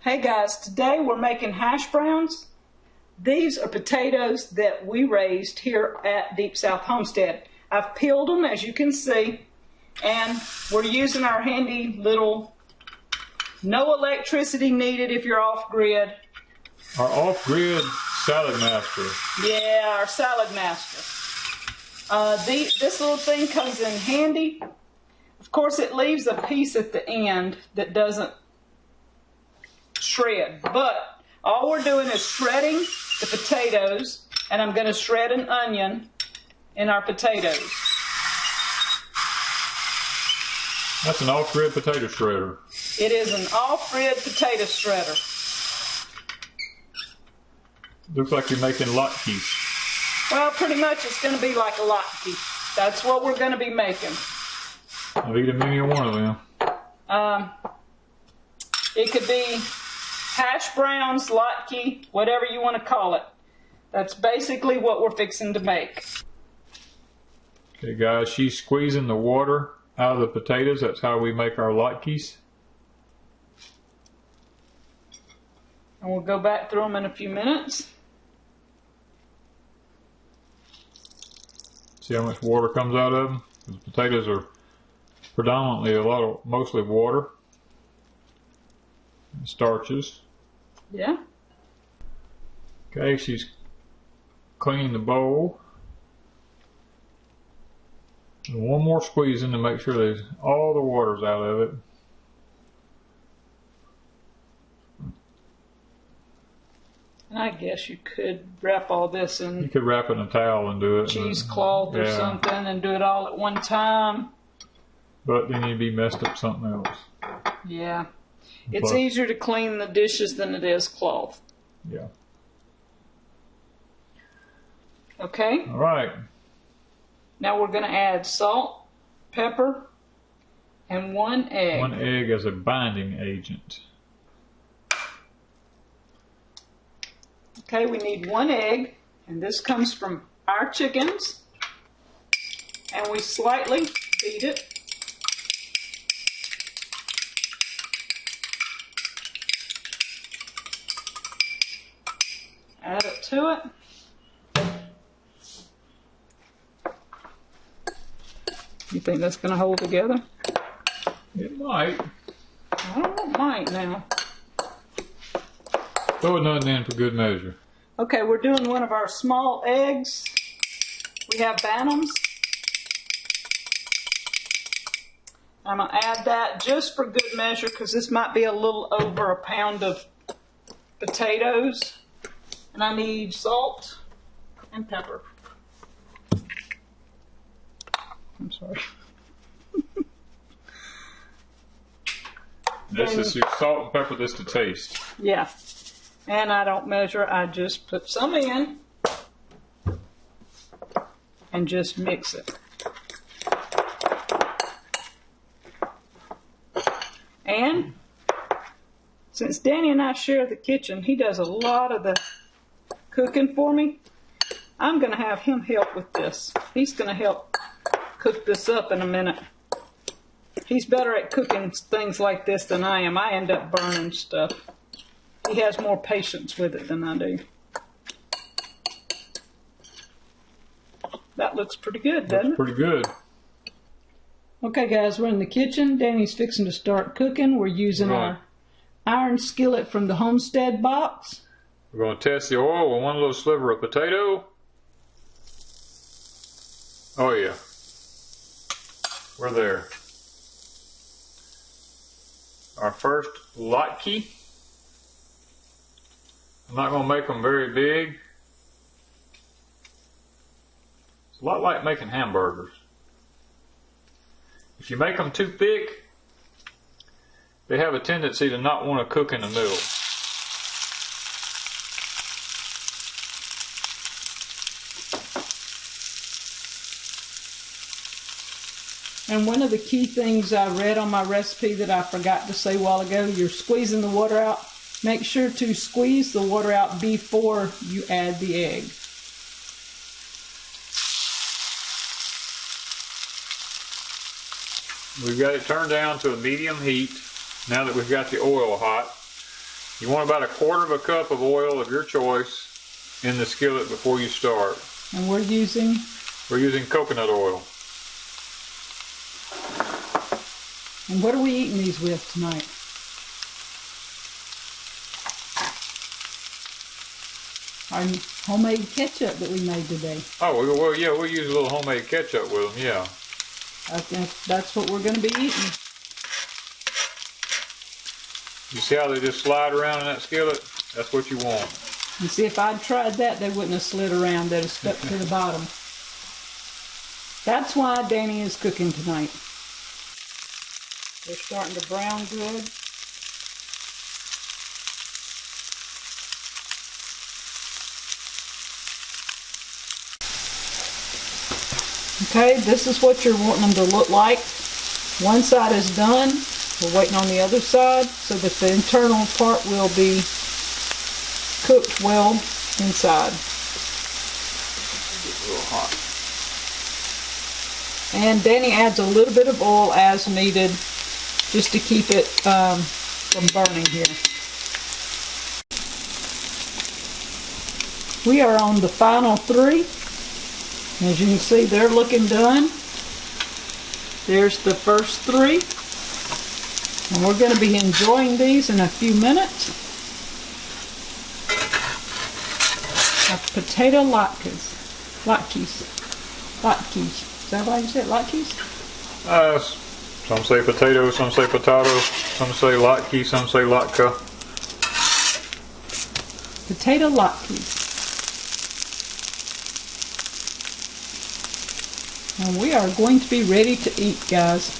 Hey guys, today we're making hash browns. These are potatoes that we raised here at Deep South Homestead. I've peeled them, as you can see, and we're using our handy little no electricity needed if you're off-grid. Our off-grid salad master. Yeah, our salad master. This little thing comes in handy. Of course, it leaves a piece at the end that doesn't shred, but all we're doing is shredding the potatoes, and I'm going to shred an onion in our potatoes. That's an off-grid potato shredder. It is an off-grid potato shredder. Looks like you're making Latkes. Well, pretty much it's going to be like a Latke. That's what we're going to be making. I've eaten many one of them. It could be hash browns, Latke, whatever you want to call it. That's basically what we're fixing to make. Okay guys, she's squeezing the water out of the potatoes. That's how we make our Latkes. And we'll go back through them in a few minutes. See how much water comes out of them? The potatoes are predominantly mostly water and starches. Yeah. Okay, she's cleaning the bowl. And one more squeezing to make sure there's all the water's out of it. I guess you could wrap all this in. You could wrap it in a towel and do it. Cheesecloth or something and do it all at one time. But then you'd be messed up something else. Yeah. It's easier to clean the dishes than it is cloth. Yeah. Okay. All right. Now we're going to add salt, pepper, and 1 egg. 1 egg as a binding agent. Okay, we need 1 egg, and this comes from our chickens, and we slightly beat it. Add it to it. You think that's going to hold together? It might. I don't know, it might now. Throw another in for good measure. Okay, we're doing one of our small eggs. We have bantams. I'm going to add that just for good measure because this might be a little over a pound of potatoes. And I need salt and pepper. I'm sorry. This is your salt and pepper this to taste. Yeah. And I don't measure, I just put some in and just mix it. And since Danny and I share the kitchen, he does a lot of the cooking for me. I'm going to have him help with this. He's going to help cook this up in a minute. He's better at cooking things like this than I am. I end up burning stuff. He has more patience with it than I do. That looks pretty good, doesn't it? Pretty good. Okay, guys, we're in the kitchen. Danny's fixing to start cooking. We're using our iron skillet from the Homestead Box. We're going to test the oil with one little sliver of potato. Oh, yeah. We're there. Our first Latke. I'm not going to make them very big. It's a lot like making hamburgers. If you make them too thick, they have a tendency to not want to cook in the middle. And one of the key things I read on my recipe that I forgot to say a while ago, you're squeezing the water out. Make sure to squeeze the water out before you add the egg. We've got it turned down to a medium heat now that we've got the oil hot. You want about 1/4 cup of oil of your choice in the skillet before you start. And we're using coconut oil. And what are we eating these with tonight? Our homemade ketchup that we made today. Oh, well, yeah, we'll use a little homemade ketchup with them, yeah. That's what we're going to be eating. You see how they just slide around in that skillet? That's what you want. You see, if I'd tried that, they wouldn't have slid around. They'd have stuck to the bottom. That's why Danny is cooking tonight. They're starting to brown good. Okay, this is what you're wanting them to look like. One side is done. We're waiting on the other side so that the internal part will be cooked well inside. It's a little hot. And Danny adds a little bit of oil as needed just to keep it from burning here. We are on the final 3. As you can see, they're looking done. There's the first 3. And we're going to be enjoying these in a few minutes. A potato latkes. Latkes. Is that how you say it? Latkes? Some say potato, some say potato, some say latke, some say latka. Potato latkes. And we are going to be ready to eat, guys.